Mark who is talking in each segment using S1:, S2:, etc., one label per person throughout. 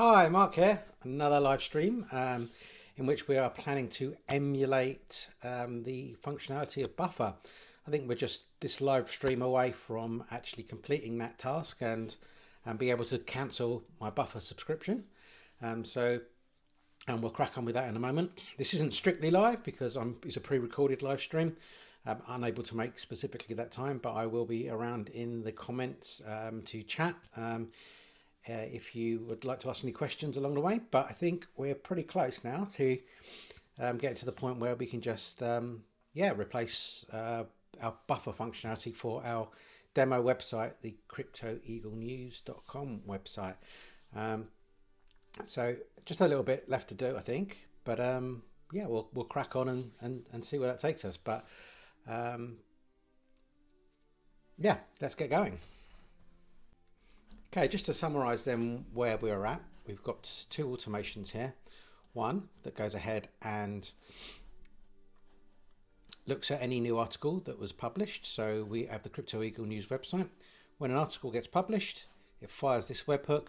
S1: Hi, Mark here. Another live stream in which we are planning to emulate the functionality of Buffer. I think we're just this live stream away from actually completing that task and be able to cancel my Buffer subscription. And we'll crack on with that in a moment. This isn't strictly live because it's a pre-recorded live stream. I'm unable to make specifically that time, but I will be around in the comments to chat. If you would like to ask any questions along the way, but I think we're pretty close now to getting to the point where we can just replace our Buffer functionality for our demo website, the cryptoeaglenews.com website. So just a little bit left to do, I think, but we'll crack on and see where that takes us. But let's get going. Okay, just to summarize then where we're at, we've got two automations here. One that goes ahead and looks at any new article that was published. So we have the Crypto Eagle News website. When an article gets published, it fires this webhook.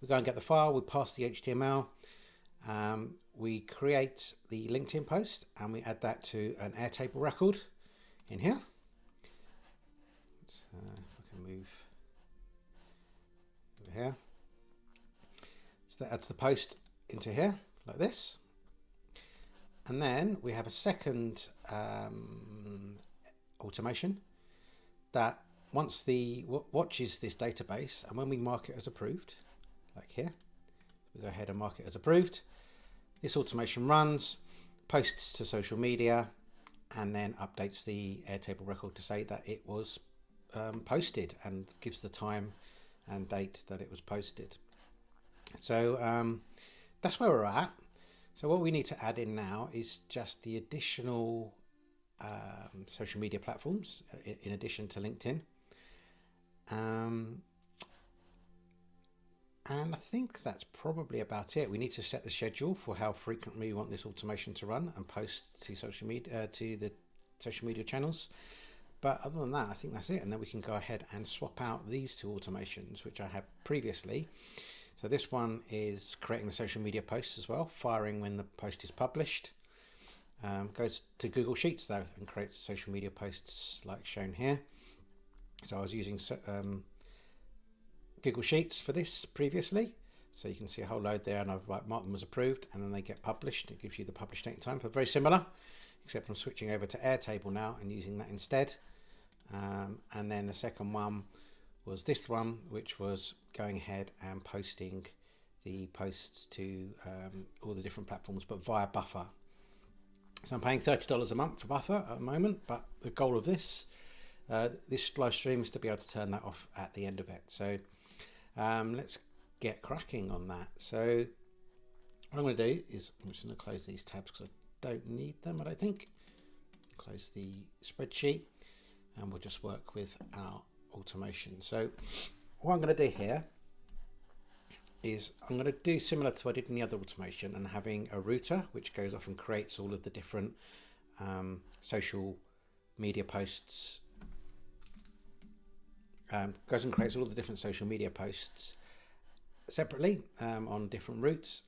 S1: We go and get the file, we pass the HTML, we create the LinkedIn post and we add that to an Airtable record in here. So if I can move here, so that adds the post into here like this, and then we have a second automation that watches this database, and when we mark it as approved, like here, we go ahead and mark it as approved, this automation runs, posts to social media, and then updates the Airtable record to say that it was posted and gives the time and date that it was posted. So that's where we're at. So what we need to add in now is just the additional social media platforms in addition to LinkedIn. And I think that's probably about it. We need to set the schedule for how frequently we want this automation to run and post to social media, to the social media channels. But other than that, I think that's it. And then we can go ahead and swap out these two automations, which I had previously. So this one is creating the social media posts as well, firing when the post is published. Goes to Google Sheets though and creates social media posts like shown here. So I was using Google Sheets for this previously. So you can see a whole load there, and I've marked them as approved, and then they get published. It gives you the publish date and time, but very similar, except I'm switching over to Airtable now and using that instead. And then the second one was this one, which was going ahead and posting the posts to all the different platforms, but via Buffer. So I'm paying $30 a month for Buffer at the moment, but the goal of this live stream is to be able to turn that off at the end of it. So let's get cracking on that. So what I'm going to do is I'm just going to close these tabs because I don't need them, I don't think. Close the spreadsheet and we'll just work with our automation. So what I'm going to do here is I'm going to do similar to what I did in the other automation, and having a router which goes off and creates all of the different social media posts, goes and creates all of the different social media posts separately on different routes.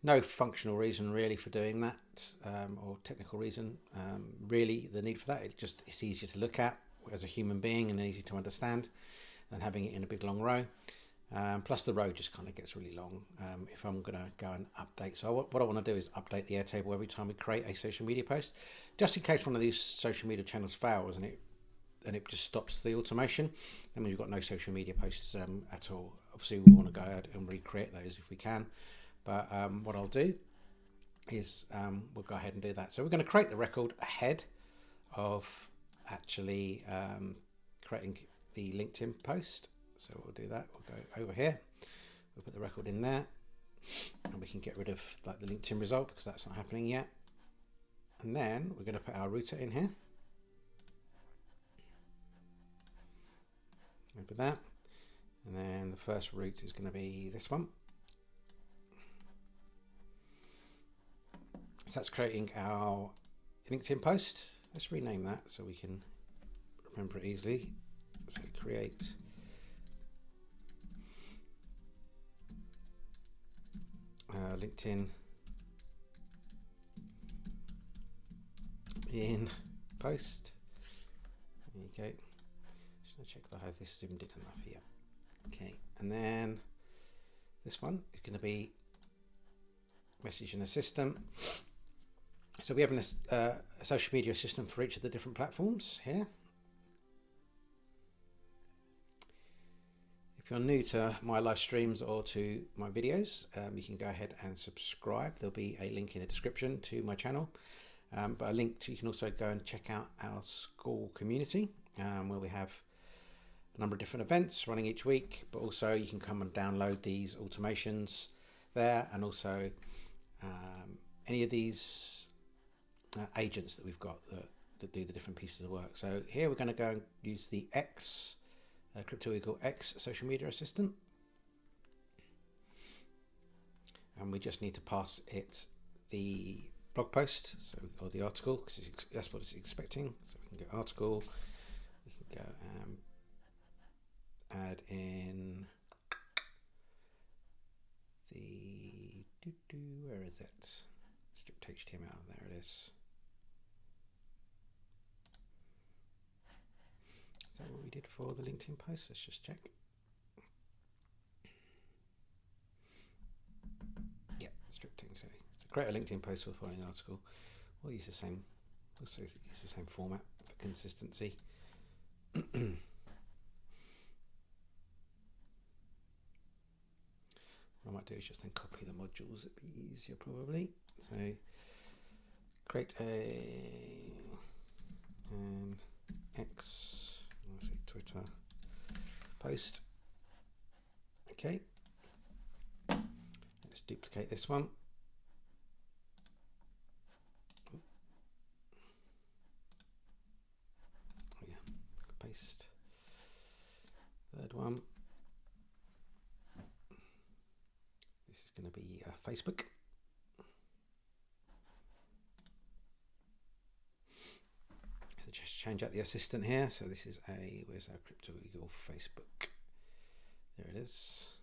S1: No functional reason really for doing that, or technical reason really the need for that. It's easier to look at as a human being and easy to understand than having it in a big long row. Plus the row just kind of gets really long if I'm going to go and update. So what I want to do is update the Airtable every time we create a social media post, just in case one of these social media channels fails and it just stops the automation. Then we've got no social media posts at all. Obviously we want to go ahead and recreate those if we can, but what I'll do is we'll go ahead and do that. So we're going to create the record ahead of actually creating the LinkedIn post. So we'll do that. We'll go over here, we'll put the record in there, and we can get rid of like the LinkedIn result because that's not happening yet. And then we're going to put our router in here. Open that, and then the first route is going to be this one. So that's creating our LinkedIn post. Let's rename that so we can remember it easily. So create LinkedIn in post. There you go. Just gonna check that I have this zoomed in enough here. Okay, and then this one is going to be messaging assistant. So we have a social media assistant for each of the different platforms here. If you're new to my live streams or to my videos, you can go ahead and subscribe. There'll be a link in the description to my channel, but a link to, you can also go and check out our school community, where we have a number of different events running each week, but also you can come and download these automations there, and also any of these agents that we've got that do the different pieces of work. So here we're going to go and use the X Crypto Eagle X social media assistant, and we just need to pass it the blog post, so, or the article, because that's what it's expecting. So we can go article, we can go add in the where is it? Stripped HTML. There it is. Is that what we did for the LinkedIn post? Let's just check. Yeah, stripping. So to create a LinkedIn post with the following article, we'll use the same. Also use the same format for consistency. What I might do is just then copy the modules. It'd be easier probably. So create an X, I say Twitter post. Okay. Let's duplicate this one. Oh yeah, paste. Third one. This is going to be Facebook. So just change out the assistant here. So this is where's our Crypto Eagle Facebook? There it is.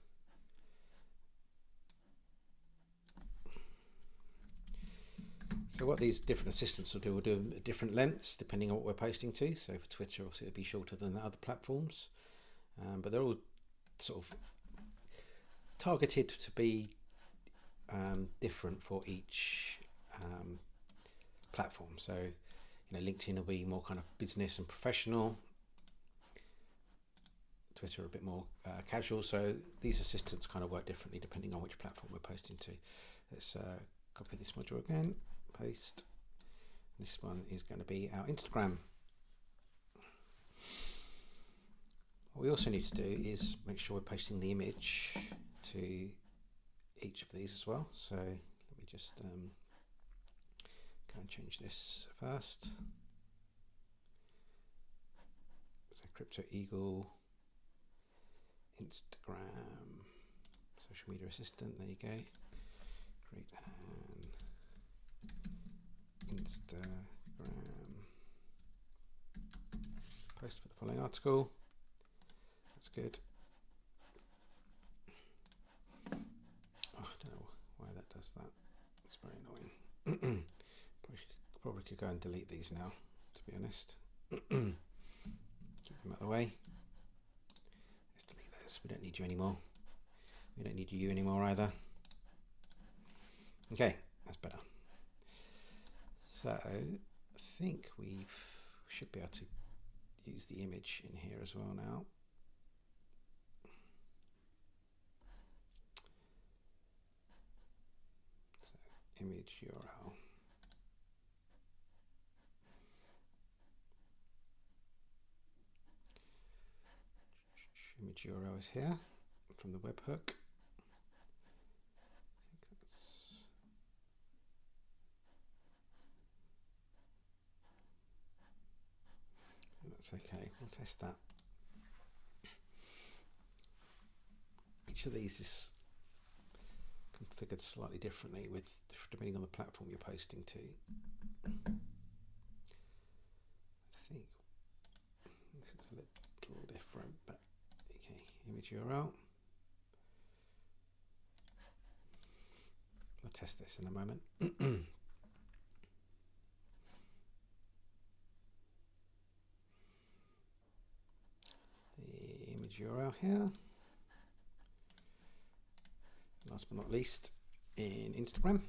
S1: So what these different assistants will do different lengths depending on what we're posting to. So for Twitter, obviously it'll be shorter than the other platforms, but they're all sort of targeted to be different for each platform. So you know, LinkedIn will be more kind of business and professional, Twitter a bit more casual. So these assistants kind of work differently depending on which platform we're posting to. Let's copy this module again, paste. This one is going to be our Instagram. What we also need to do is make sure we're posting the image to each of these as well. So let me just go and change this first. So Crypto Eagle Instagram social media assistant. There you go. Create an Instagram post for the following article. That's good. Oh, I don't know why that does that. It's very annoying. Probably could go and delete these now, to be honest. Keep them out of the way. Let's delete those. We don't need you anymore. We don't need you anymore either. Okay, that's better. So I think we should be able to use the image in here as well now. So image URL. Image URL is here from the webhook. That's okay, we'll test that. Each of these is configured slightly differently depending on the platform you're posting to. I think this is a little different, but okay, image URL. test this in a moment. The image URL here. Last but not least, in Instagram.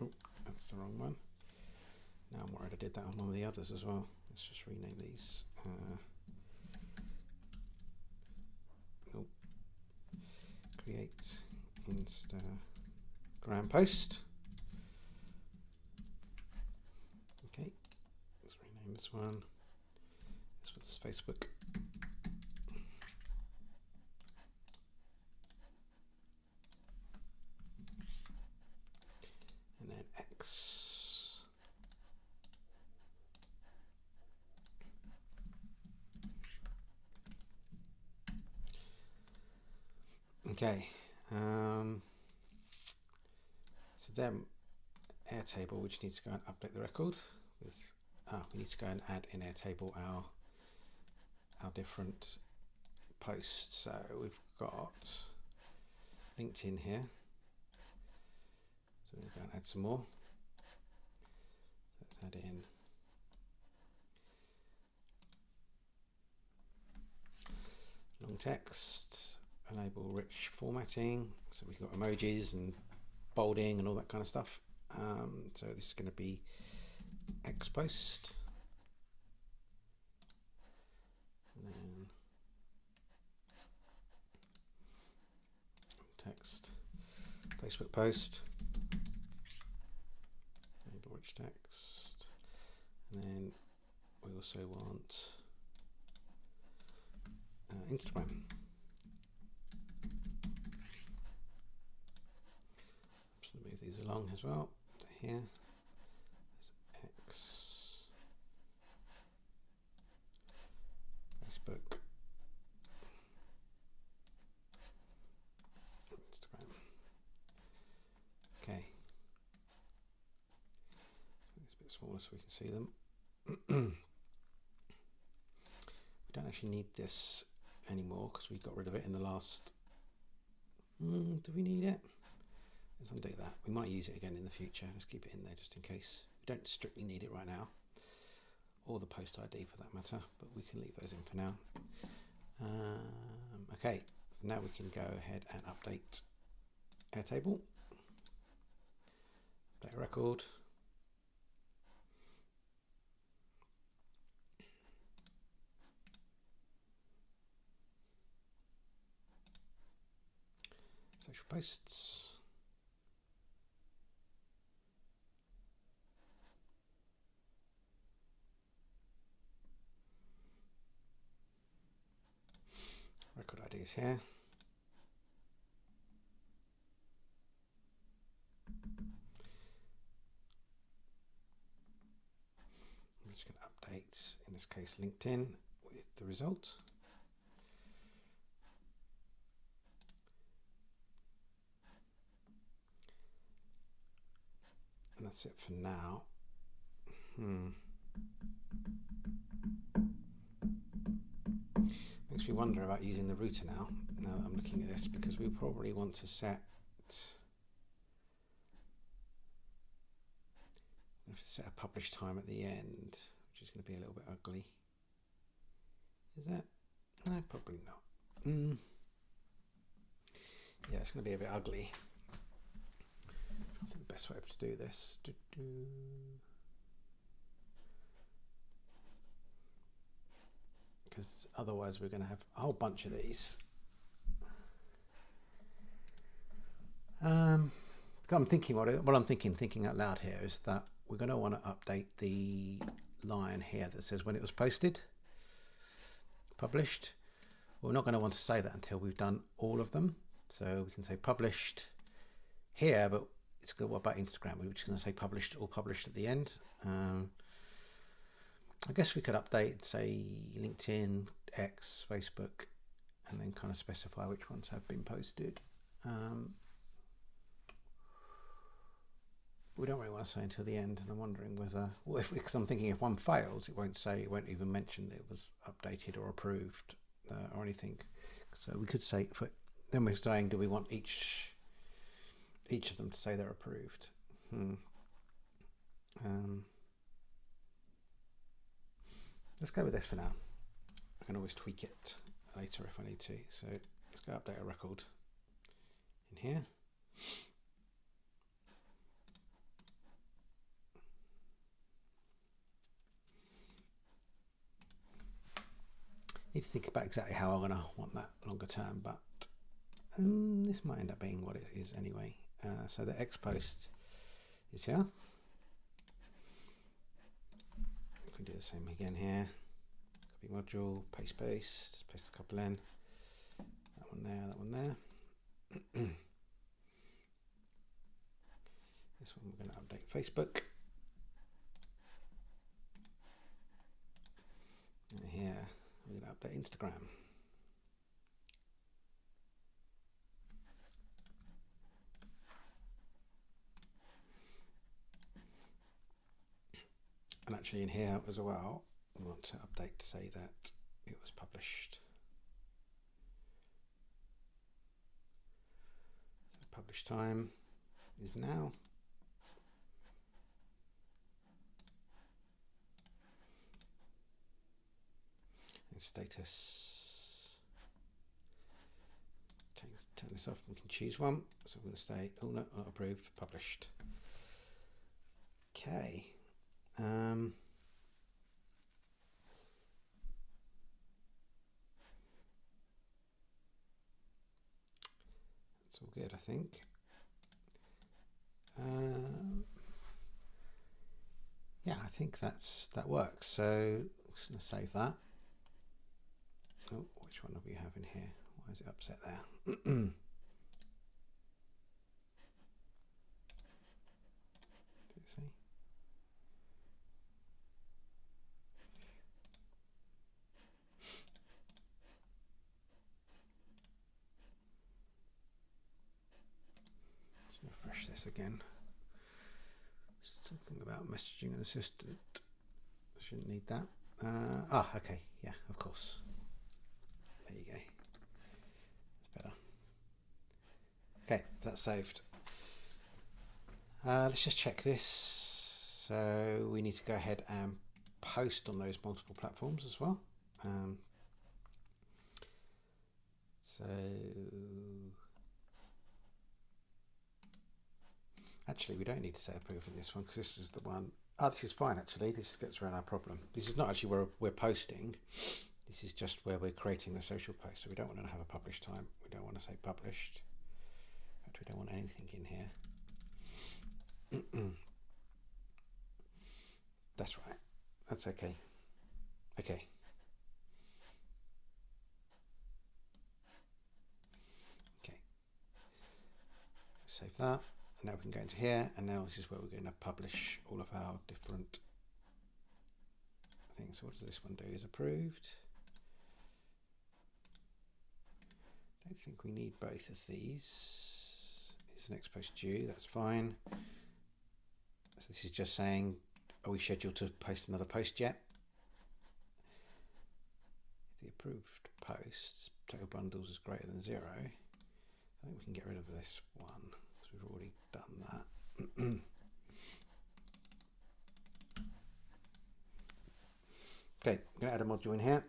S1: Oh, that's the wrong one. Now I'm worried I did that on one of the others as well. Let's just rename these. Create Instagram post. Okay, let's rename this one. This one's Facebook. And then X. Okay. So then Airtable, we just need to go and update the record with. We need to go and add in Airtable our different posts. So we've got LinkedIn here. So we're going to go and add some more. Let's add in long text, enable rich formatting. So we've got emojis and bolding and all that kind of stuff. So this is going to be X post. And then text, Facebook post, enable rich text, and then we also want Instagram. Just move these along as well to here. There's X, Facebook, Instagram. Okay. It's a bit smaller so we can see them. We don't actually need this anymore because we got rid of it in the last. Do we need it? Let's undo that. We might use it again in the future. Let's keep it in there just in case. We don't strictly need it right now, or the post ID for that matter, but we can leave those in for now. Okay, so now we can go ahead and update Airtable. Update record. Social posts. Record ID is here. I'm just going to update, in this case, LinkedIn with the result. And that's it for now. Makes me wonder about using the router now that I'm looking at this, because we probably want to set a publish time at the end, which is going to be a little bit ugly. Is that? No, probably not. Yeah, it's going to be a bit ugly. I think the best way to do this. Because otherwise we're going to have a whole bunch of these. I'm thinking what I'm thinking out loud here is that we're going to want to update the line here that says when it was posted, published. We're not going to want to say that until we've done all of them. So we can say published here, but it's good. What about Instagram? We're just going to say published or published at the end. I guess we could update, say, LinkedIn, X, Facebook, and then kind of specify which ones have been posted. we don't really want to say until the end, and I'm wondering whether, because I'm thinking if one fails, it won't even mention that it was updated or approved or anything. So we could say, then we're saying, do we want each of them to say they're approved? Let's go with this for now. I can always tweak it later if I need to. So let's go update a record in here. Need to think about exactly how I'm going to want that longer term, but this might end up being what it is anyway. So the X post is here. We can do the same again here. Copy module, paste, paste a couple in. That one there, that one there. This one we're going to update Facebook. And here we're going to update Instagram. And actually in here as well, we want to update to say that it was published. So publish time is now. And status. Turn this off, we can choose one. So we're going to say, oh no, not approved, published. Okay. That's all good, I think. Yeah, I think that works. So I'm just going to save that. Oh, which one do we have in here? Why is it upset there? See? Let's refresh this again. Just talking about messaging an assistant. I shouldn't need that. Okay, yeah, of course. There you go. That's better. Okay, that's saved. Let's just check this. So we need to go ahead and post on those multiple platforms as well. So actually we don't need to say approve in this one because this is the one. This is fine actually. This gets around our problem. This is not actually where we're posting. This is just where we're creating the social post. So we don't want to have a publish time. We don't want to say published. In fact, we don't want anything in here. That's right. That's okay. Okay. Okay. Save that. And now we can go into here. And now this is where we're going to publish all of our different things. So what does this one do? Is approved. I don't think we need both of these. Is the next post due? That's fine. So this is just saying, are we scheduled to post another post yet? If the approved posts, total bundles is greater than 0, I think we can get rid of this one because we've already done that. Okay, I'm going to add a module in here.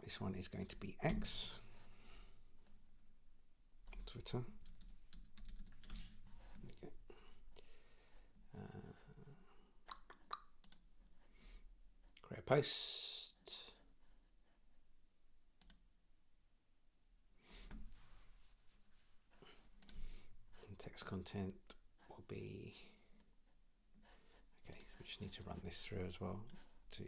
S1: This one is going to be X, Twitter. Okay. Create a post. And text content will be, okay, so we just need to run this through as well to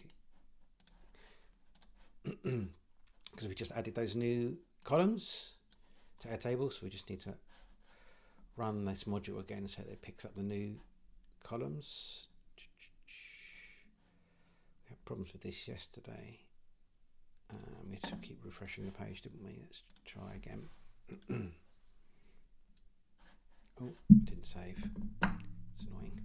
S1: because we just added those new columns to Airtable, so we just need to run this module again so that it picks up the new columns. We had problems with this yesterday. We had to keep refreshing the page, didn't we? Let's try again. Oh, didn't save. It's annoying.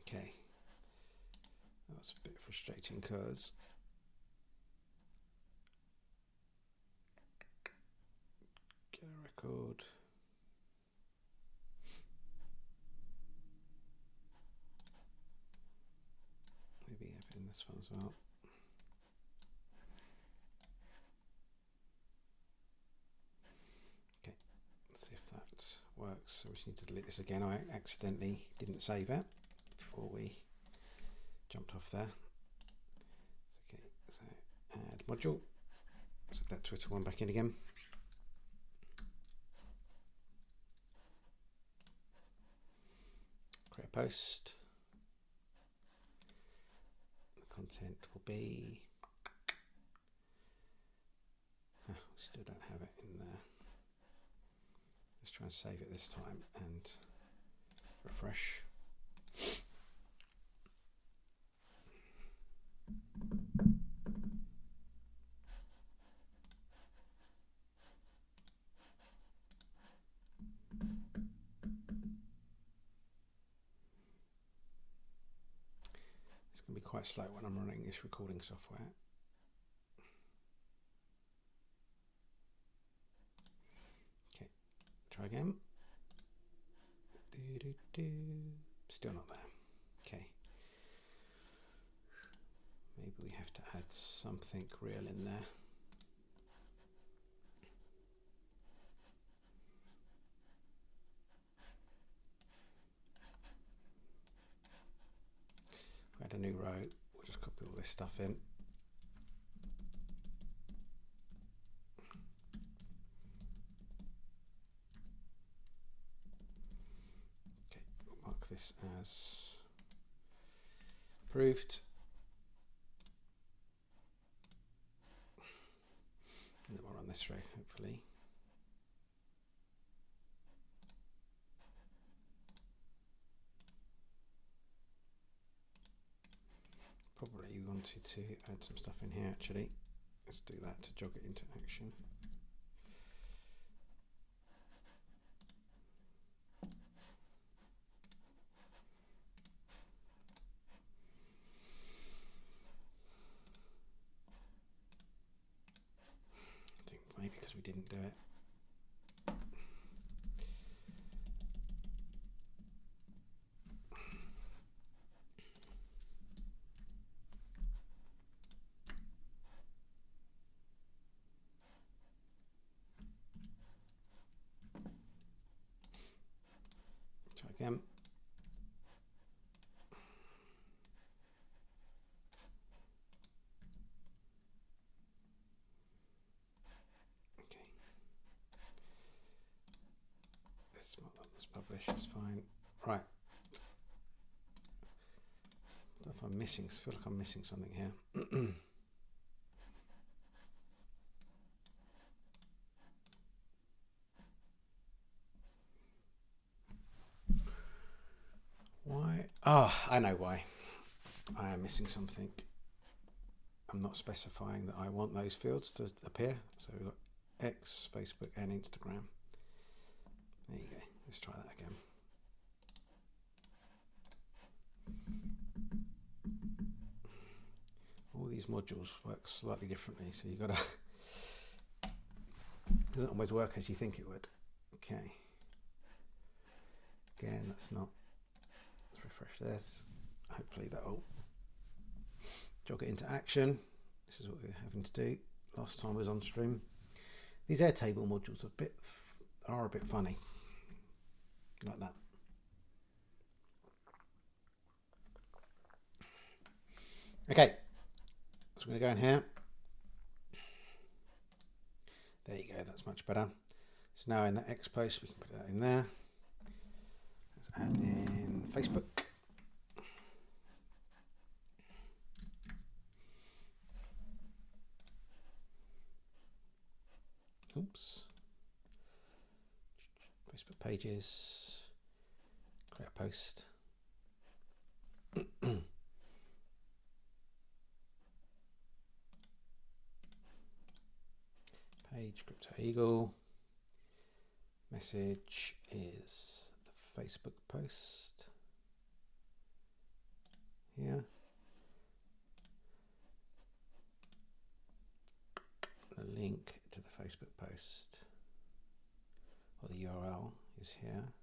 S1: Okay, that's a bit frustrating because get a record. Maybe have in this one as well. Okay, let's see if that works. So we just need to delete this again. I accidentally didn't save it before we jumped off there. Okay, so add module. Let's add that Twitter one back in again. Create a post. The content will be. We still don't have it in there. Let's try and save it this time and refresh. It's going to be quite slow when I'm running this recording software. Okay, try again. Still not there. Okay. Maybe we have to add something real in there. If we add a new row, we'll just copy all this stuff in. Okay, we'll mark this as approved. And then we'll run this through, hopefully. Probably wanted to add some stuff in here actually. Let's do that to jog it into action. I think maybe because we didn't do it. Try again. Okay. This one was published, it's fine. Right. I don't know if I'm missing, I feel like I'm missing something here. Why? Oh, I know why. I am missing something. I'm not specifying that I want those fields to appear. So we've got X, Facebook, and Instagram. There you go. Let's try that again. All these modules work slightly differently, so you've got to. It doesn't always work as you think it would. Okay. Again, that's not. Let's refresh this. Hopefully that'll jog it into action. This is what we're having to do. Last time I was on stream. These Airtable modules are a bit funny. Like that. Okay. So I'm going to go in here. There you go. That's much better. So now in the X post, we can put that in there. Let's add in Facebook. Oops. Facebook pages. Create a post. Page Crypto Eagle. Message is the Facebook post. Here. The link to the Facebook post, or the URL, is here.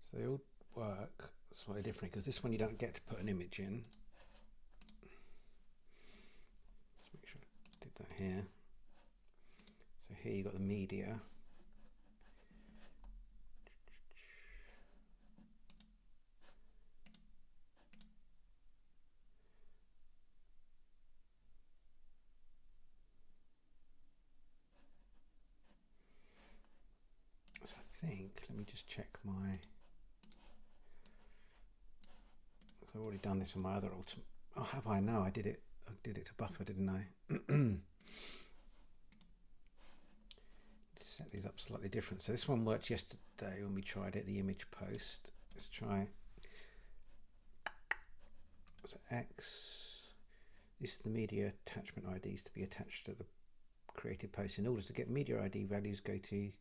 S1: So they all work slightly differently, because this one you don't get to put an image in. Let's make sure I did that here. So here you got the media. So I think, let me just check my, I've already done this on my other oh, have I? No, I did it to buffer, didn't I? Set these up slightly different. So this one worked yesterday when we tried it, the image post. Let's try it. So X, this is the media attachment IDs to be attached to the created post. In order to get media ID values, go to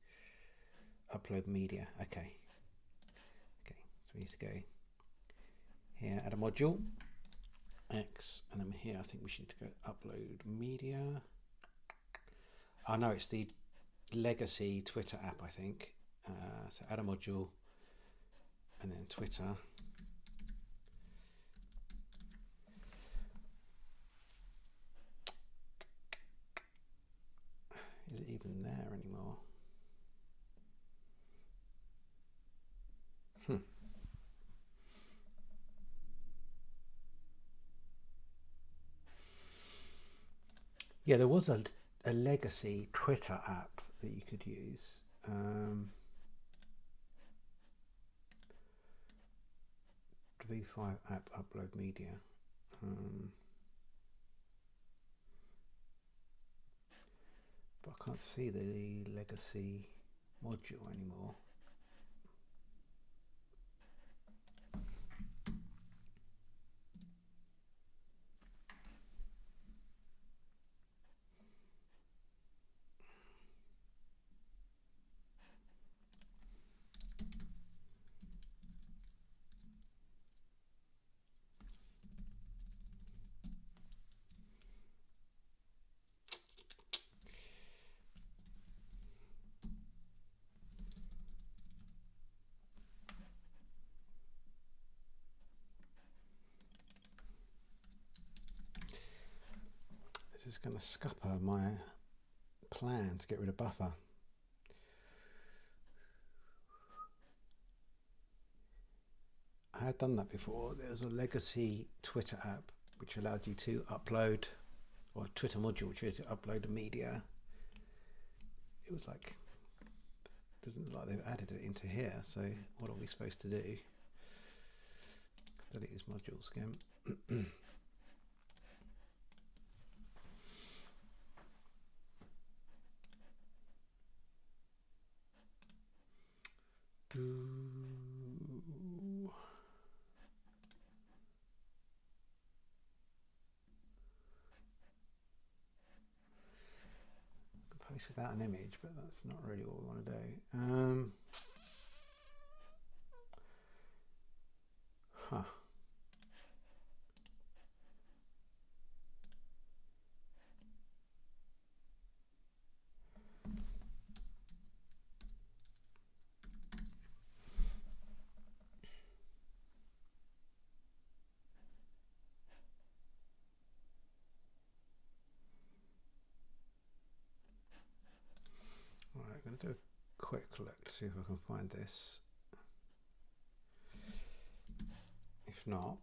S1: upload media. Okay, so we need to go here, add a module, X, and then here I think we should go upload media. Oh no, it's the legacy Twitter app, I think. So add a module, and then Twitter. Is it even there anymore? Yeah, there was a legacy Twitter app that you could use. V5 app upload media. But I can't see the legacy module anymore. This is going to scupper my plan to get rid of buffer. I had done that before. There's a legacy Twitter app which allowed you to upload, or a Twitter module which allowed you to upload a media. It was like, it doesn't look like they've added it into here, so what are we supposed to do? Let's delete these modules again. Post without an image, but that's not really what we want to do. Right, I'm going to do a quick look to see if I can find this. If not,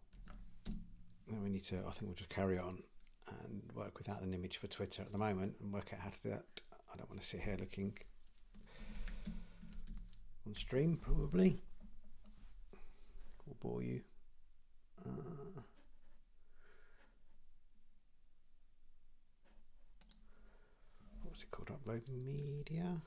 S1: then we need to, I think we'll just carry on and work without an image for Twitter at the moment and work out how to do that. I don't want to sit here looking on stream, probably. Will bore you. Upload media.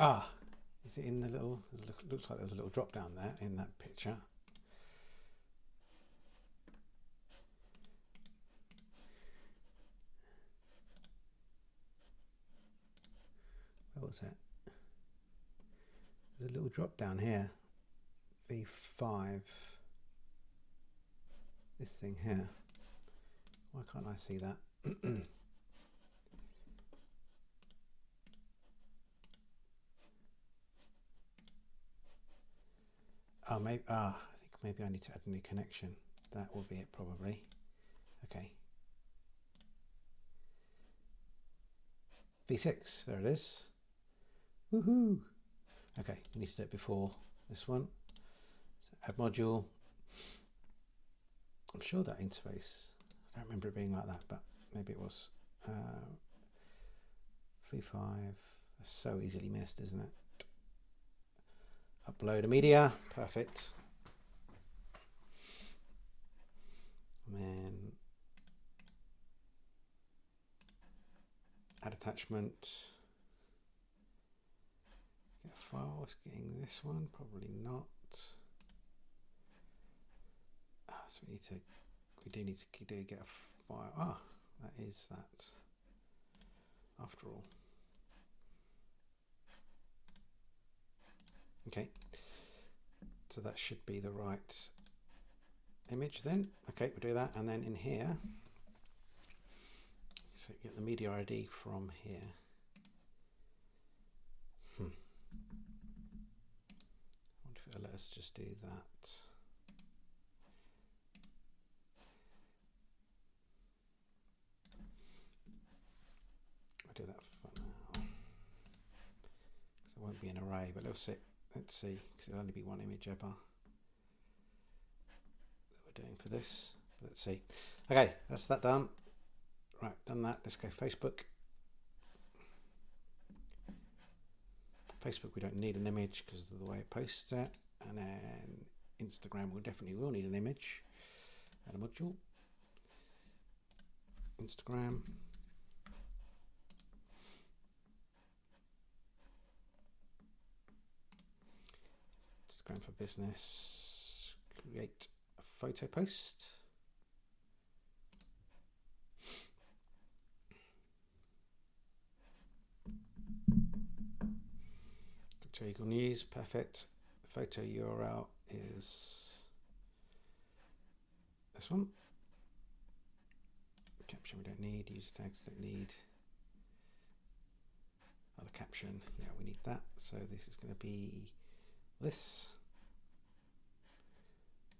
S1: Ah, is it in the little, looks like there's a little drop down there in that picture. Where was it? There's a little drop down here. V5. This thing here. Why can't I see that? Oh, maybe. I think maybe I need to add a new connection. That will be it, probably. Okay. V6. There it is. Woohoo! Okay, we need to do it before this one. So add module. I'm sure that interface. I don't remember it being like that, but maybe it was. V5. That's so easily missed, isn't it? Upload a media, perfect. And then add attachment. Get a file, it's getting this one, probably not. So we do need to get a file. Ah, that is that after all. Okay, so that should be the right image then. Okay, we'll do that, and then in here, so get the media ID from here. I wonder if it'll let us just do that. I'll do that for now, because it won't be an array, but let's see. Let's see, because it'll only be one image ever that we're doing for this. But let's see. Okay, that's that done. Right, done that. Let's go Facebook. Facebook, we don't need an image because of the way it posts it. And then Instagram, we definitely will need an image. Add a module. Instagram. Instagram for business. Create a photo post. Picture equal news, perfect. The photo URL is this one. Caption we don't need, user tags don't need. Oh, the caption, yeah, we need that. So this is going to be this.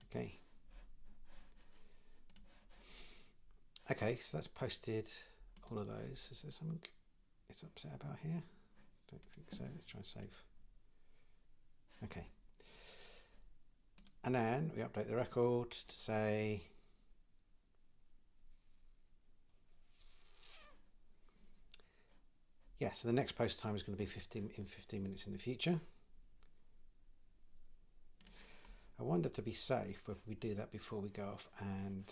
S1: Okay. Okay, so that's posted all of those. Is there something it's upset about here? Don't think so. Let's try and save. Okay. And then we update the record to say yeah, so the next post time is going to be 15 minutes in the future. I wonder, to be safe, whether we do that before we go off and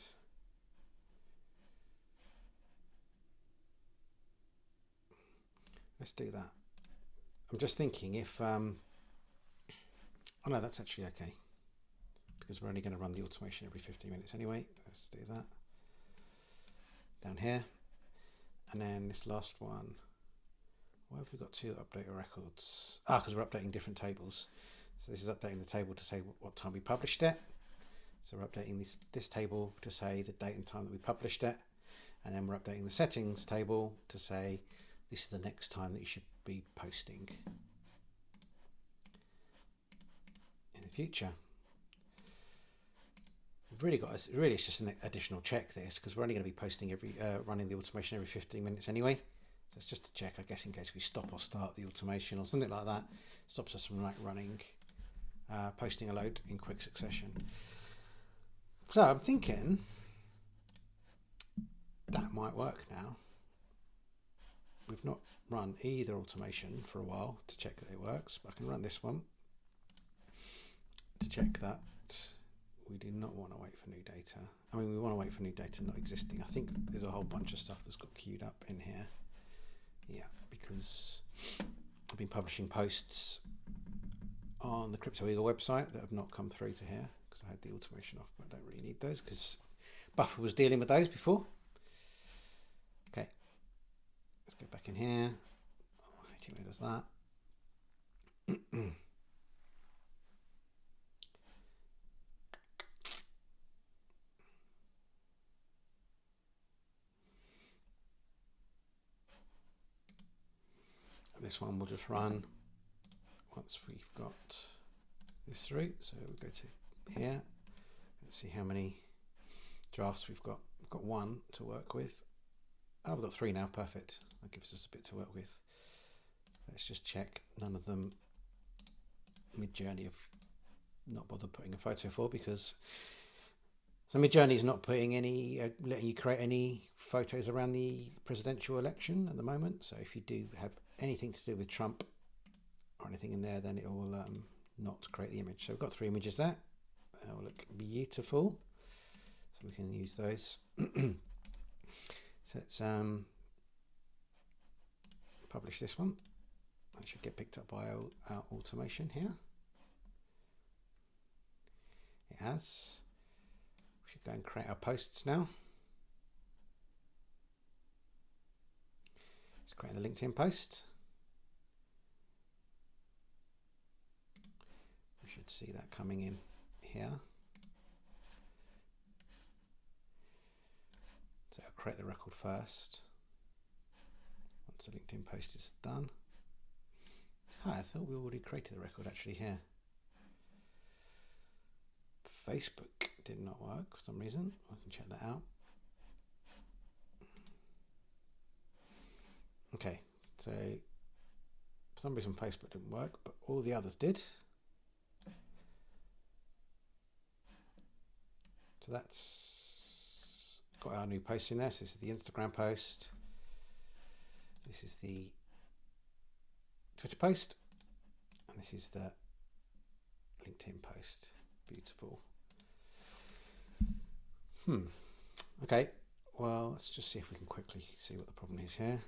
S1: let's do that. I'm just thinking if oh no, that's actually okay, because we're only going to run the automation every 15 minutes anyway. Let's do that down here. And then this last one, why have we got two update records? Ah, because we're updating different tables. So this is updating the table to say what time we published it. So we're updating this table to say the date and time that we published it. And then we're updating the settings table to say this is the next time that you should be posting in the future. we've really got, really it's just an additional check this, because we're only going to be posting running the automation every 15 minutes anyway. So it's just a check, I guess, in case we stop or start the automation or something like that. Stops us from like running, posting a load in quick succession. So I'm thinking that might work now. We've not run either automation for a while to check that it works, but I can run this one to check that we do not want to wait for new data. I mean, we want to wait for new data not existing. I think there's a whole bunch of stuff that's got queued up in here. Yeah, because I've been publishing posts on the Crypto Eagle website that have not come through to here because I had the automation off, but I don't really need those because Buffer was dealing with those before. Okay, let's go back in here. Oh, Airtable does that. This one will just run once we've got this through. So we'll go to here. Let's see how many drafts we've got. We've got one to work with. Oh, we've got three now. Perfect. That gives us a bit to work with. Let's just check. None of them Mid-Journey have not bothered putting a photo for, because so Mid-Journey is not putting any, letting you create any photos around the presidential election at the moment. So if you do have anything to do with Trump or anything in there, then it will not create the image. So we've got three images there. They will look beautiful. So we can use those. So let's publish this one. That should get picked up by our automation here. It has. We should go and create our posts now. Let's create the LinkedIn post. We should see that coming in here. So I'll create the record first. Once the LinkedIn post is done. Ah, I thought we already created the record actually here. Facebook did not work for some reason. I can check that out. Okay, so for some reason Facebook didn't work, but all the others did. So that's got our new post in there. So this is the Instagram post. This is the Twitter post. And this is the LinkedIn post. Beautiful. Okay, well, let's just see if we can quickly see what the problem is here.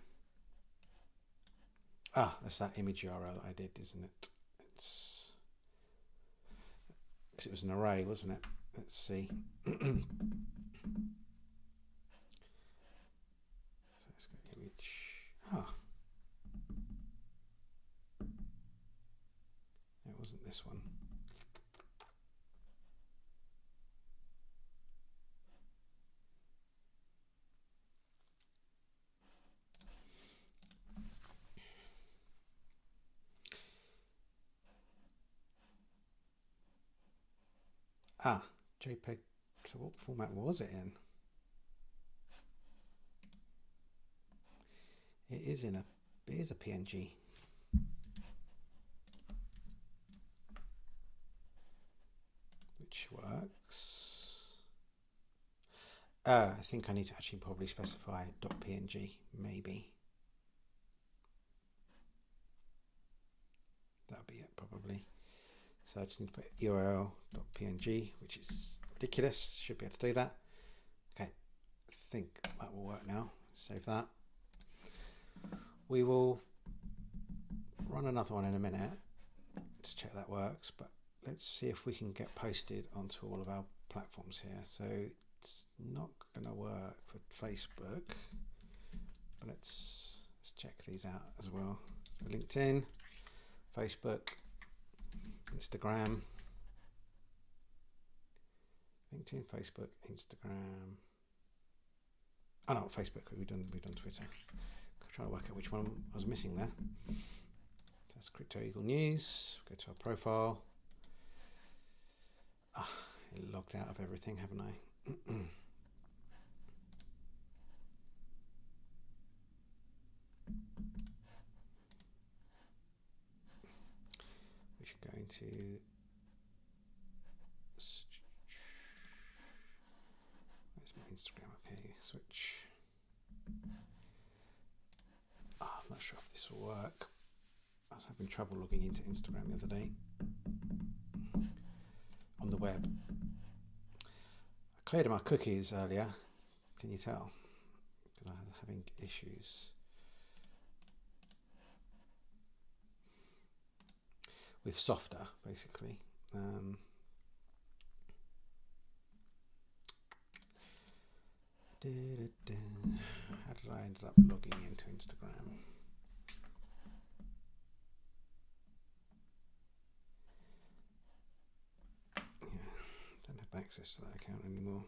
S1: Ah, that's that image URL that I did, isn't it? It's because it was an array, wasn't it? Let's see. So let's go image. Ah, it wasn't this one. Ah, JPEG. So what format was it in? It is in a. It is a PNG. Which works. I think I need to actually probably specify .png, maybe. That'll be it probably. So I just need to put url.png, which is ridiculous. Should be able to do that. Okay, I think that will work now. Save that. We will run another one in a minute to check that works, but let's see if we can get posted onto all of our platforms here. So it's not going to work for Facebook, but let's check these out as well. So LinkedIn, Facebook, Instagram, LinkedIn, Facebook, Instagram. Oh no, Facebook. We've done Twitter. I'm trying to work out which one I was missing there. So that's Crypto Eagle News. Go to our profile. Ah, Logged out of everything, haven't I? We should go into where's my Instagram? Okay, switch. Oh, I'm not sure if this will work. I was having trouble logging into Instagram the other day on the web. I cleared my cookies earlier. Can you tell? Because I was having issues with Softer, basically. How did I end up logging into Instagram? Don't have access to that account anymore.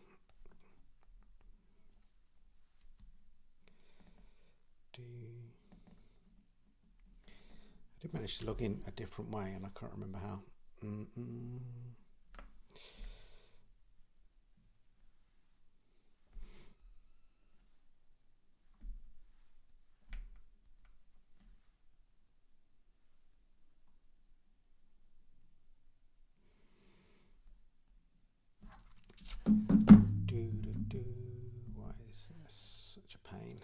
S1: I did manage to log in a different way, and I can't remember how. Why is this such a pain?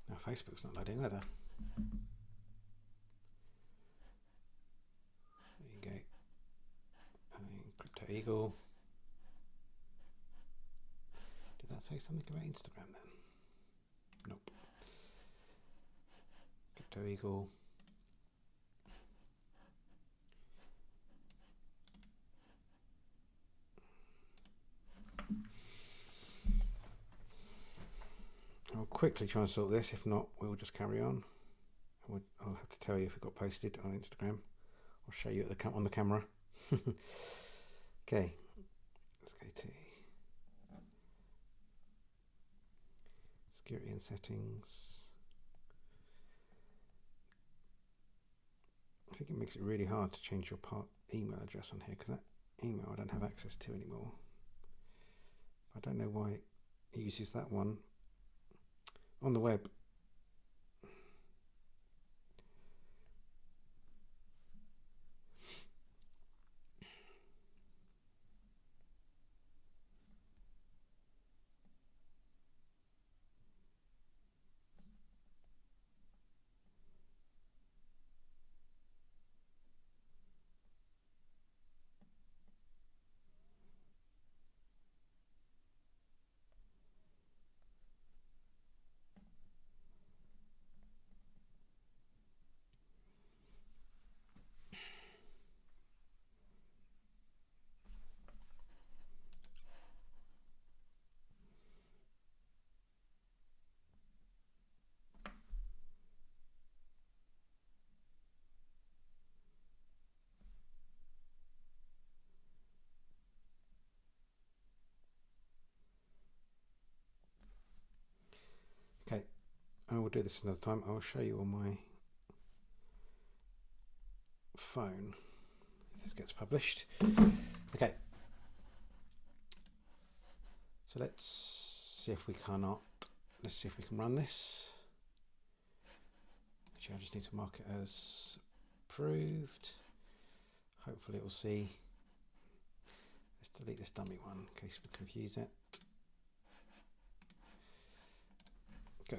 S1: Now Facebook's not loading either. There you go. Crypto Eagle. Did that say something about Instagram then? Nope. Crypto Eagle. I'll quickly try and sort this. If not, we'll just carry on. I'll have to tell you if it got posted on Instagram. I'll show you at the on the camera. Okay, let's go to security and settings. I think it makes it really hard to change your email address on here, because that email I don't have access to anymore. I don't know why it uses that one on the web. Okay, I will do this another time. I will show you on my phone if this gets published. Okay, so let's see if we can run this. Actually, I just need to mark it as approved. Hopefully it will see. Let's delete this dummy one in case we confuse it. Go.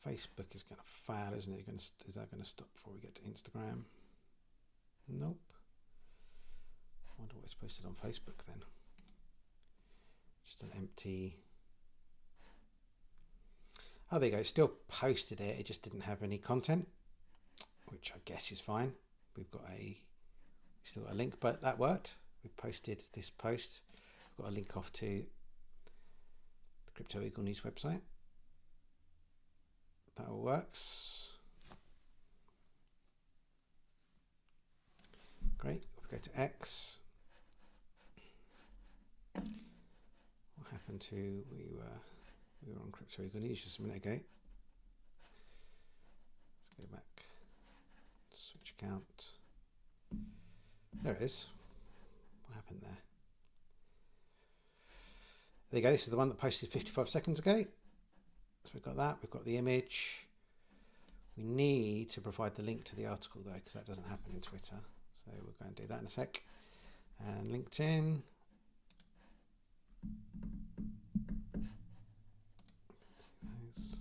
S1: Facebook is going to fail, isn't it? Is that going to stop before we get to Instagram? Nope. I wonder what is posted on Facebook then. Just an empty. Oh, there you go. It still posted it. It just didn't have any content, which I guess is fine. We've still got a link, but that worked. We posted this post. We've got a link off to the Crypto Eagle News website. That all works. Great. If we go to X, what happened to we were on crypto economies just a minute ago. Let's go back. Switch account. There it is. What happened there? There you go. This is the one that posted 55 seconds ago. So we've got that. We've got the image. We need to provide the link to the article though, because that doesn't happen in Twitter. So we're going to do that in a sec. And LinkedIn. Nice.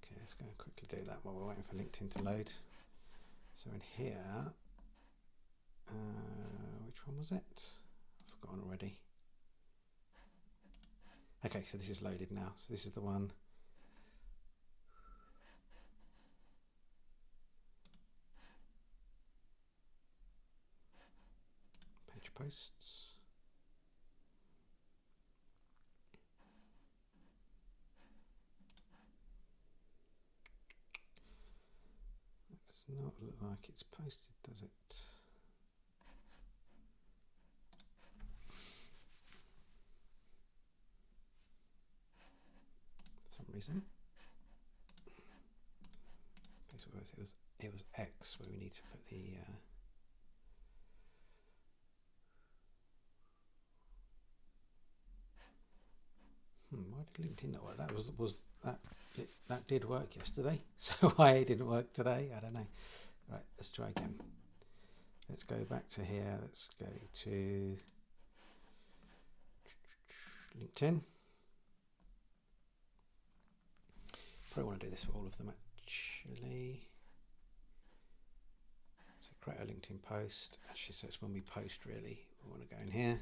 S1: Okay, let's go and quickly do that while we're waiting for LinkedIn to load. So in here, which one was it? I've forgotten already. Okay, so this is loaded now. So this is the one. Page posts. It does not look like it's posted, does it? For some reason. It was X where we need to put the why did LinkedIn not work? That did work yesterday, so why it didn't work today, I don't know. Right, let's try again. Let's go back to here. Let's go to LinkedIn. Probably want to do this for all of them actually. So create a LinkedIn post. Actually, so it's when we post really. We want to go in here.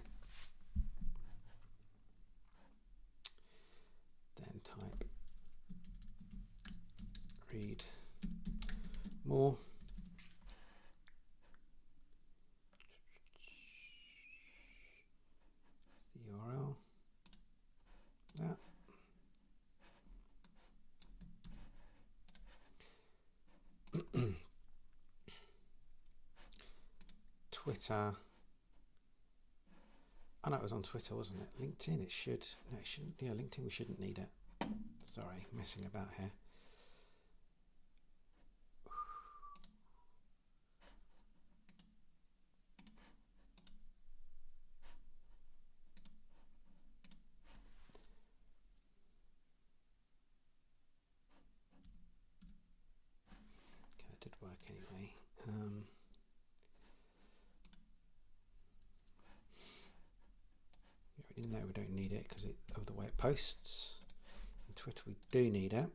S1: Then type read more. The URL. That. Twitter. Oh no, it was on Twitter, wasn't it? LinkedIn, it should. No, it shouldn't. Yeah, LinkedIn, we shouldn't need it. Sorry, messing about here. Okay, that did work anyway. In there we don't need it because of the way it posts. In Twitter we do need it.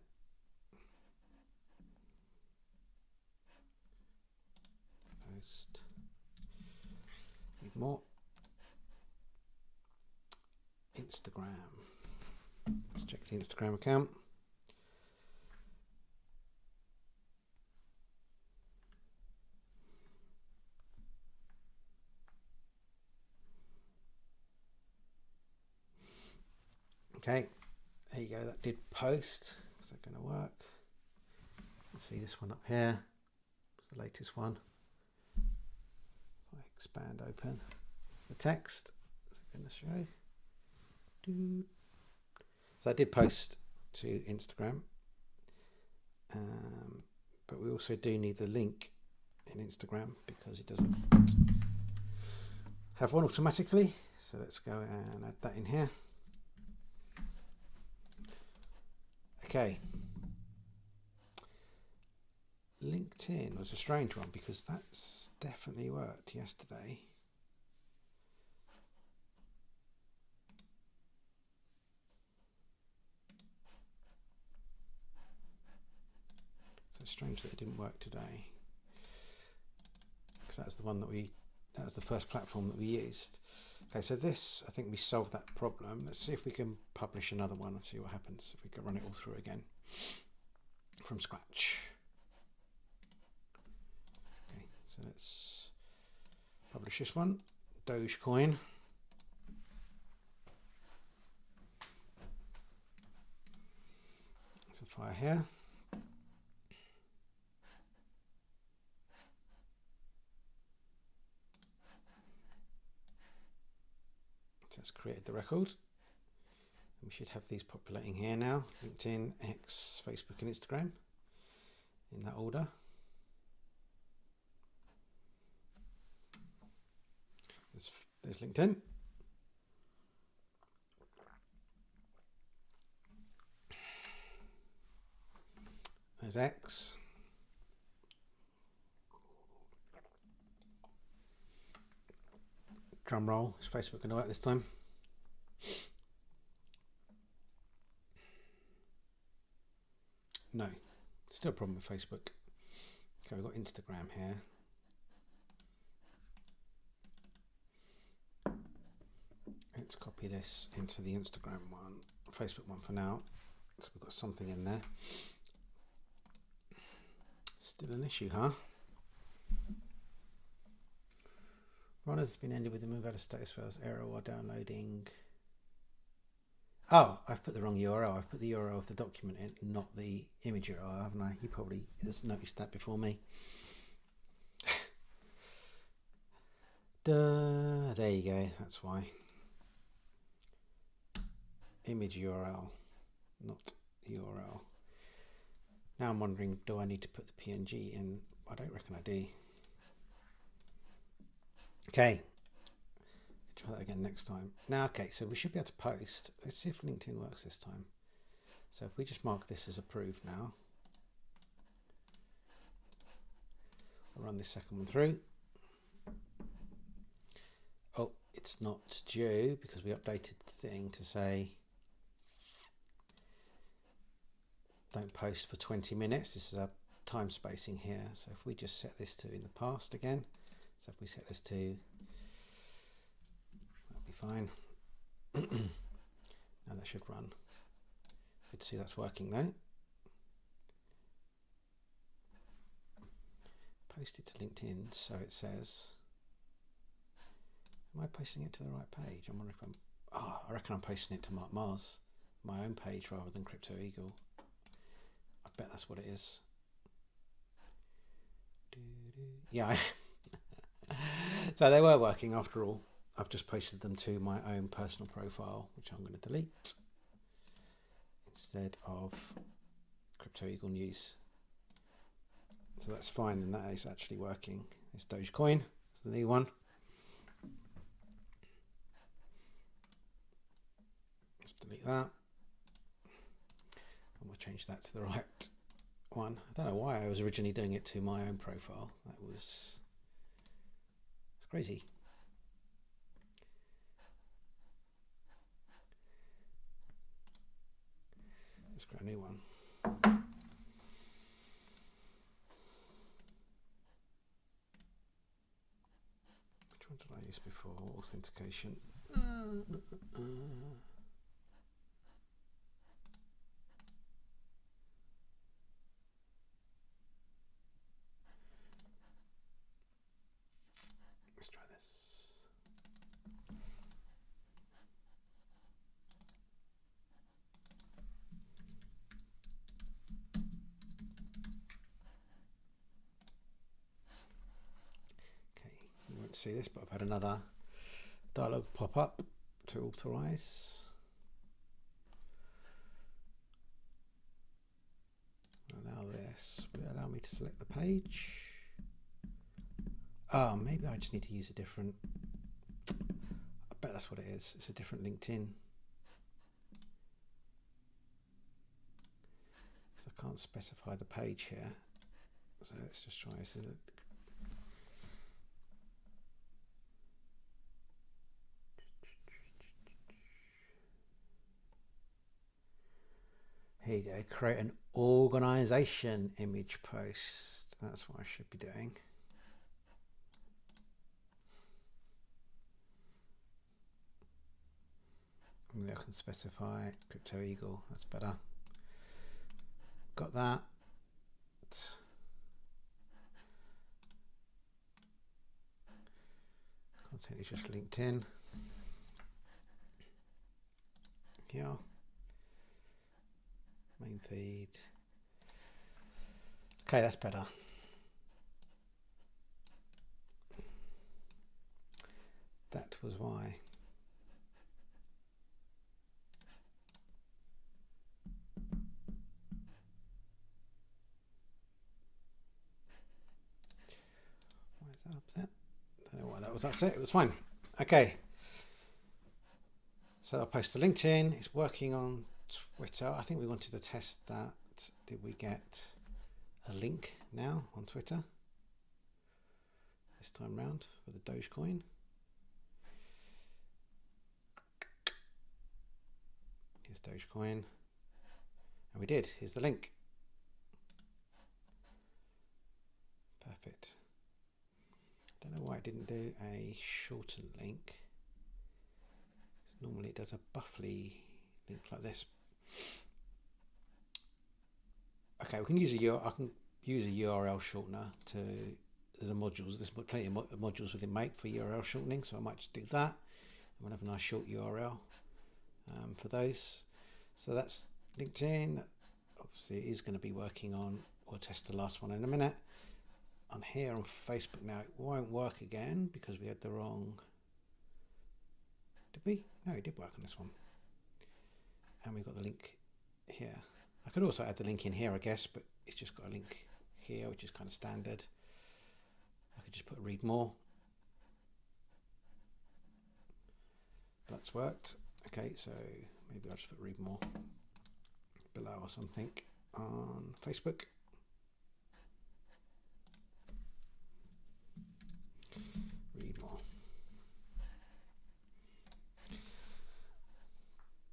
S1: Post. Need more. Instagram. Let's check the Instagram account. Okay, there you go, that did post. Is that going to work? Let's see this one up here. It's the latest one. If I expand open the text, is it going to show? So I did post to Instagram, but we also do need the link in Instagram because it doesn't have one automatically. So let's go and add that in here. Okay, LinkedIn was a strange one because that's definitely worked yesterday. So it's strange that it didn't work today because that's the one that that was the first platform that we used. Okay, so this, I think we solved that problem. Let's see if we can publish another one and see what happens if we can run it all through again from scratch. Okay, so let's publish this one, Dogecoin. fire here. So let's create the record. We should have these populating here now. LinkedIn, X, Facebook and Instagram in that order. There's LinkedIn. There's X. Drum roll. Is Facebook going to work this time? No. Still a problem with Facebook. Okay, we've got Instagram here. Let's copy this into the Instagram one, Facebook one for now. So we've got something in there. Still an issue, huh? Ron has been ended with the move out of status files error while downloading. Oh, I've put the wrong URL. I've put the URL of the document in, not the image URL, haven't I? He probably has noticed that before me. Duh, there you go. That's why. Image URL, not the URL. Now I'm wondering, do I need to put the PNG in? I don't reckon I do. Okay, try that again next time. Now, okay, so we should be able to post. Let's see if LinkedIn works this time. So if we just mark this as approved now, I'll run this second one through. Oh, it's not due because we updated the thing to say don't post for 20 minutes. This is our time spacing here. So if we just set this to in the past again, so if we set this to, that'll be fine. Now that should run. Good to see that's working though. Post it to LinkedIn so it says, am I posting it to the right page? I'm wondering if I'm, oh, I reckon I'm posting it to Mark Mars, my own page rather than Crypto Eagle. I bet that's what it is. Yeah. So they were working after all. I've just posted them to my own personal profile, which I'm going to delete instead of Crypto Eagle News. So that's fine, and that is actually working. It's Dogecoin, it's the new one. Let's delete that. And we'll change that to the right one. I don't know why I was originally doing it to my own profile. It's crazy. Let's create a new one. Which one did I use before? Authentication. Let's try this. Okay, you won't see this, but I've had another dialog pop up to authorize. Allow this. Will it allow me to select the page? Oh, maybe I just need to use a different, I bet that's what it is. It's a different LinkedIn. Because I can't specify the page here. So let's just try this. Here you go, create an organization image post. That's what I should be doing. Maybe I can specify Crypto Eagle, that's better. Got that. Content is just LinkedIn. Here. Main feed. Okay, that's better. That was why. Why is that upset? Don't know why that was upset. It was fine. Okay. So I'll post to LinkedIn. It's working on Twitter. I think we wanted to test that. Did we get a link now on Twitter this time round for the Dogecoin? Here's Dogecoin. And we did. Here's the link. Perfect. Don't know why it didn't do a shortened link. Normally it does a Buffly link like this. Okay, we can use I can use a URL shortener to. There's a modules. There's plenty of modules within Make for URL shortening, so I might just do that. And we'll have a nice short URL for those. So that's LinkedIn. Obviously, it is going to be working on. We'll test the last one in a minute. On here on Facebook now, it won't work again because we had the wrong. Did we? No, it did work on this one. And we've got the link here. I could also add the link in here, I guess, but it's just got a link here, which is kind of standard. I could just put read more. That's worked. Okay, so maybe I'll just put read more below or something on Facebook. Read more.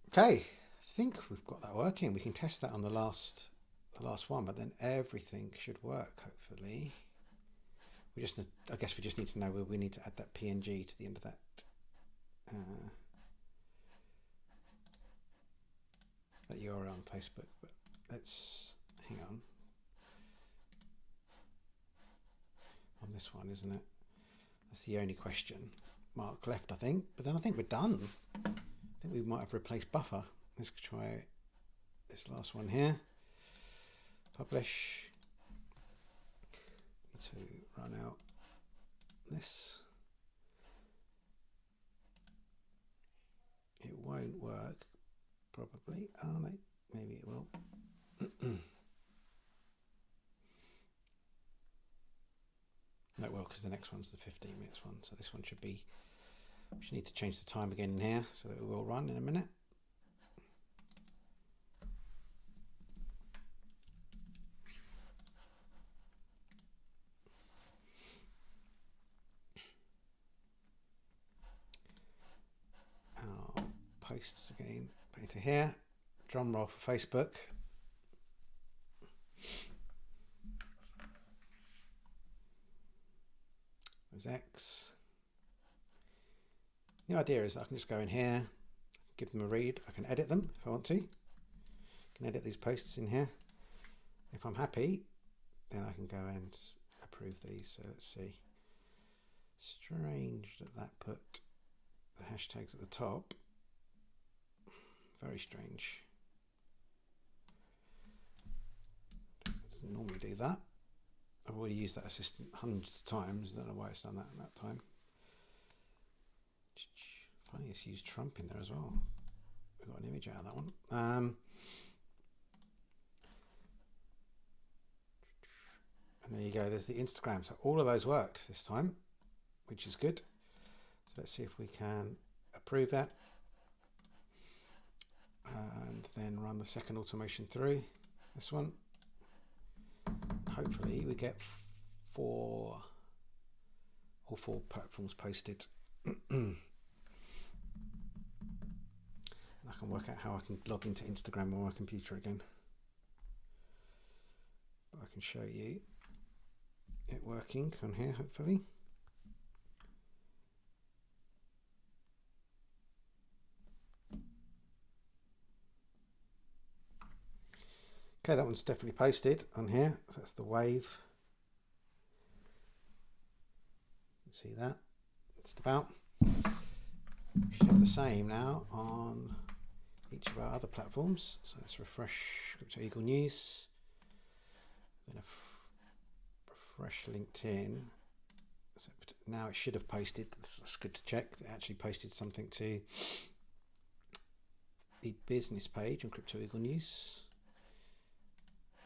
S1: Okay, I think we've got that working. We can test that on the last one, but then everything should work hopefully. I guess we just need to know where we need to add that PNG to the end of that. That URL on Facebook, but let's hang on this one, isn't it? That's the only question mark left, I think. But then I think we're done. I think we might have replaced buffer. Let's try this last one here. Publish. Need to run out this. It won't work probably. Oh no, maybe it will. No, it will, because the next one's the 15 minutes one. So this one should be. We should need to change the time again in here so that it will run in a minute. Our posts again, put into here. Drum roll for Facebook. There's X. The idea is I can just go in here, give them a read. I can edit them if I want to. I can edit these posts in here. If I'm happy, then I can go and approve these. So let's see. Strange that put the hashtags at the top. Very strange. It doesn't normally do that. I've already used that assistant hundreds of times. I don't know why it's done that in that time. Funny, it's used Trump in there as well. We've got an image out of that one. And there you go. There's the Instagram. So all of those worked this time, which is good. So let's see if we can approve that. And then run the second automation through this one. Hopefully we get all four platforms posted. And I can work out how I can log into Instagram on my computer again. But I can show you it working on here, hopefully. Okay, that one's definitely posted on here. So that's the wave. You can see that. It's about. We should have the same now on each of our other platforms. So let's refresh Crypto Eagle News. I'm going to refresh LinkedIn. So now it should have posted. It's good to check. It actually posted something to the business page on Crypto Eagle News.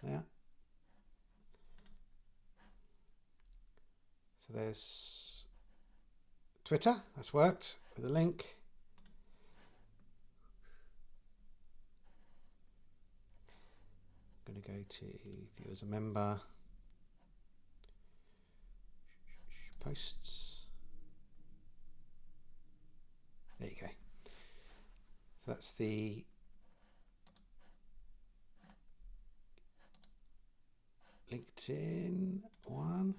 S1: There. So there's Twitter. That's worked with a link. I'm going to go to view as a member. Posts. There you go. So that's the LinkedIn one.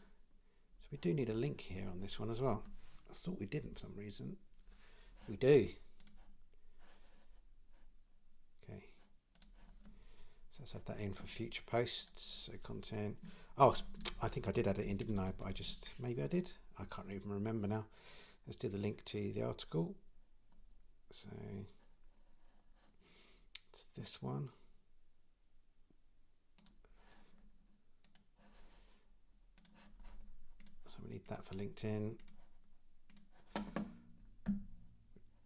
S1: So we do need a link here on this one as well. I thought we didn't for some reason. We do. Okay. So let's add that in for future posts. So content. Oh, I think I did add it in, didn't I? But maybe I did. I can't even remember now. Let's do the link to the article. So it's this one. So we need that for LinkedIn.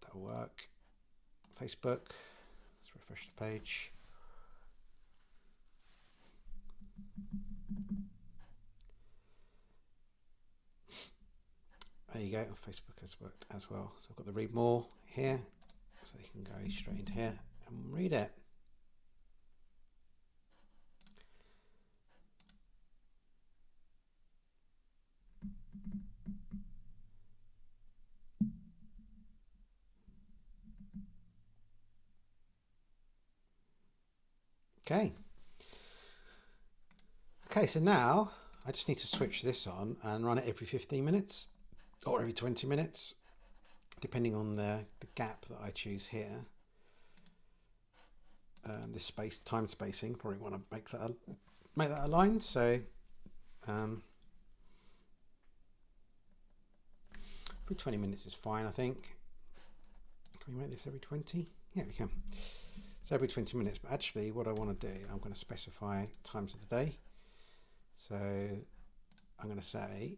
S1: That'll work. Facebook. Let's refresh the page. There you go. Facebook has worked as well. So I've got the read more here. So you can go straight into here and read it. Okay. Okay, so now I just need to switch this on and run it every 15 minutes or every 20 minutes, depending on the gap that I choose here. This time spacing, probably want to make that aligned. So every 20 minutes is fine, I think. Can we make this every 20? Yeah, we can. So every 20 minutes, but actually what I want to do, I'm going to specify times of the day. So I'm going to say,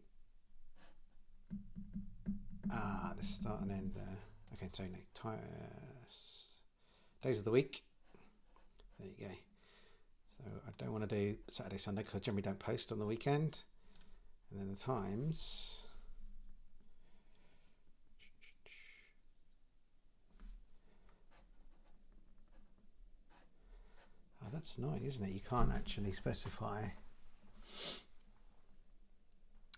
S1: the start and end there. Okay, so no, days of the week. There you go. So I don't want to do Saturday, Sunday because I generally don't post on the weekend. And then the times. Oh, that's annoying, isn't it? You can't actually specify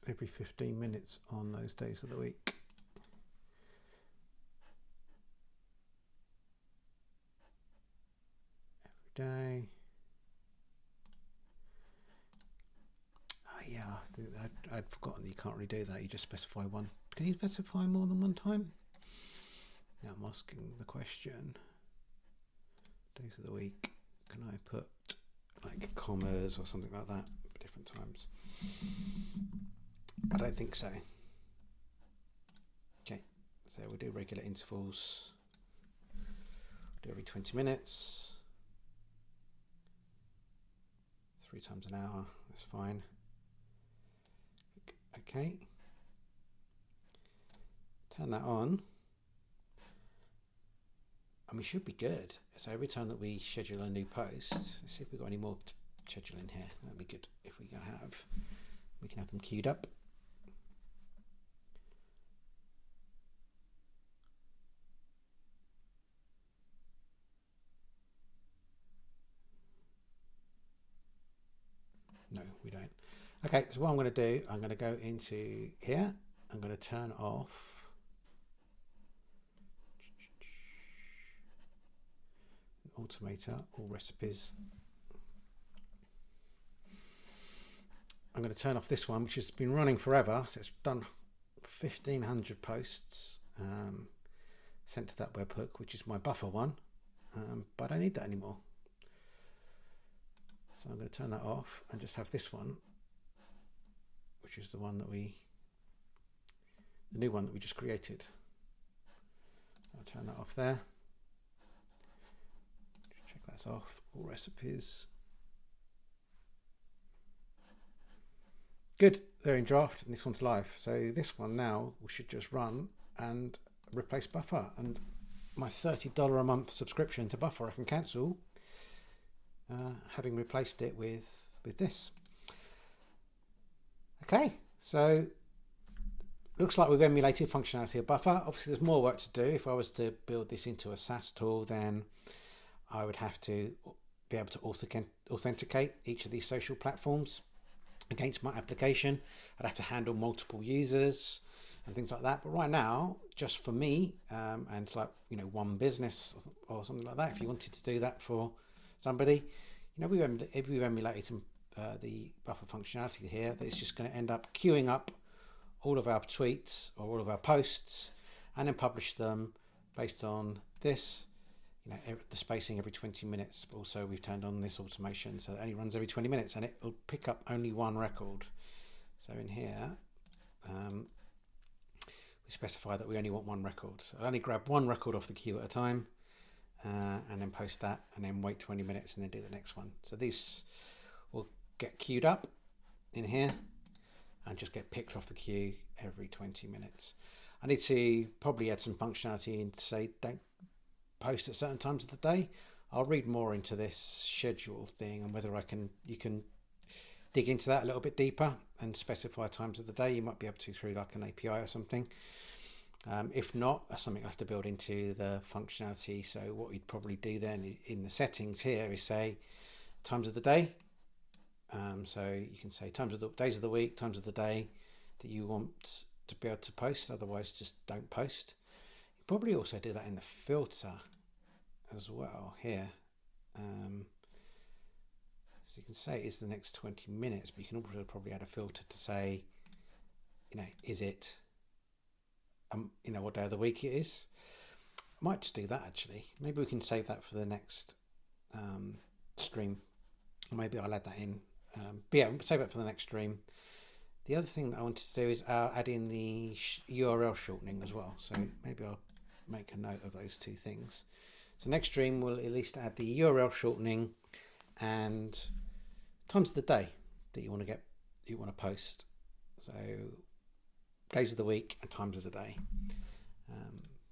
S1: every 15 minutes on those days of the week. Every day. Oh yeah, I'd forgotten that you can't really do that. You just specify one. Can you specify more than one time? Now I'm asking the question. Days of the week. Can I put like commas or something like that for different times? I don't think so. Okay, so we'll do regular intervals. Do every 20 minutes. 3 times an hour, that's fine. Okay. Turn that on. And we should be good. So every time that we schedule a new post, let's see if we've got any more to schedule in here. That'd be good if we can have them queued up. No, we don't. Okay, so what I'm going to do, I'm going to go into here. I'm going to turn off Automator, all recipes. I'm going to turn off this one, which has been running forever. So it's done 1,500 posts sent to that webhook, which is my buffer one, but I don't need that anymore. So I'm going to turn that off and just have this one, which is the one that the new one that we just created. I'll turn that off there. That's off. All recipes. Good. They're in draft and this one's live. So this one now we should just run and replace Buffer, and my $30 a month subscription to Buffer I can cancel, having replaced it with this. Okay, so looks like we've emulated functionality of Buffer. Obviously there's more work to do. If I was to build this into a SaaS tool, then I would have to be able to authenticate each of these social platforms against my application. I'd have to handle multiple users and things like that. But right now, just for me, and like, you know, one business or something like that, if you wanted to do that for somebody, you know, we've emulated some the Buffer functionality here. That it's just going to end up queuing up all of our tweets or all of our posts and then publish them based on this, you know, the spacing every 20 minutes. But also we've turned on this automation so it only runs every 20 minutes and it will pick up only one record. So in here, we specify that we only want one record. So I'll only grab one record off the queue at a time, and then post that and then wait 20 minutes and then do the next one. So these will get queued up in here and just get picked off the queue every 20 minutes. I need to probably add some functionality in to say don't post at certain times of the day. I'll read more into this schedule thing and whether you can dig into that a little bit deeper and specify times of the day. You might be able to through like an API or something. If not, that's something I have to build into the functionality. So what we'd probably do then in the settings here is say times of the day. So you can say times of the days of the week, times of the day that you want to be able to post. Otherwise, just don't post. You probably also do that in the filter as well here. So you can say it's the next 20 minutes, but you can also probably add a filter to say, you know, is it, you know, what day of the week it is. I might just do that actually. Maybe we can save that for the next stream. Maybe I'll add that in. But yeah, save it for the next stream. The other thing that I wanted to do is add in the URL shortening as well. So maybe I'll make a note of those two things. So next stream we'll at least add the URL shortening and times of the day that you want to post. So days of the week and times of the day.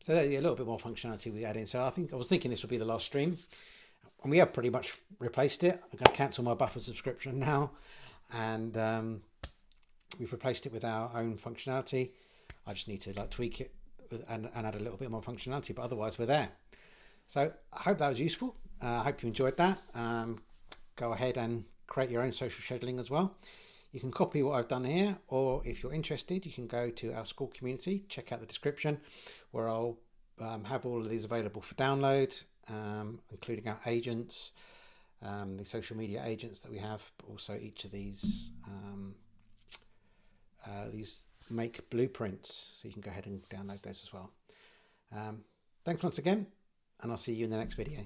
S1: So a little bit more functionality we add in. So I was thinking this would be the last stream, and we have pretty much replaced it. I'm going to cancel my Buffer subscription now, and we've replaced it with our own functionality. I just need to like tweak it and add a little bit more functionality, but otherwise we're there. So I hope that was useful. I hope you enjoyed that. Go ahead and create your own social scheduling as well. You can copy what I've done here, or if you're interested, you can go to our school community, check out the description where I'll have all of these available for download, including our agents, the social media agents that we have, but also each of these make blueprints. So you can go ahead and download those as well. Thanks once again, and I'll see you in the next video.